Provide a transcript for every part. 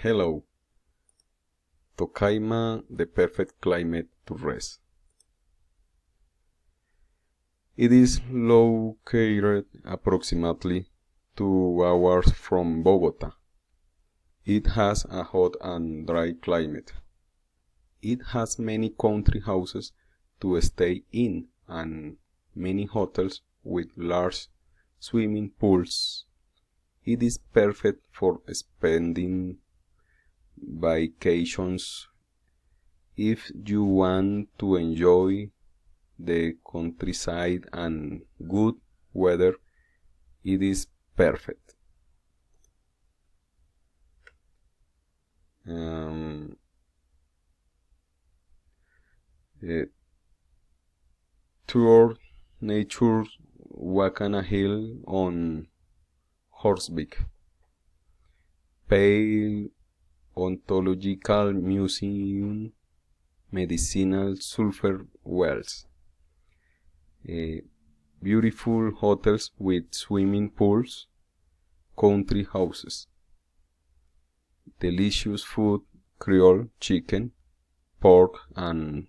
Hello. Tocaima, the perfect climate to rest. It is located approximately 2 hours from Bogota. It has a hot and dry climate. It has many country houses to stay in and many hotels with large swimming pools. It is perfect for spending vacations if you want to enjoy the countryside and good weather. It is perfect. Tour nature Wakana Hill on horseback. Paleontological Museum, medicinal sulfur wells. Beautiful hotels with swimming pools, country houses. Delicious food, Creole chicken, pork and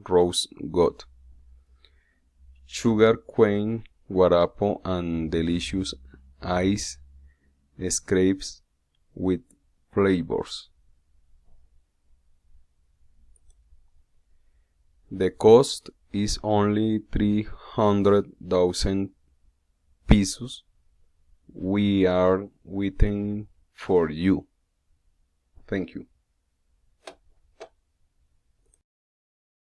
roast goat. Sugar cane, guarapo and delicious ice scrapes with flavors. The cost is only 300,000 pesos. We are waiting for you. Thank you.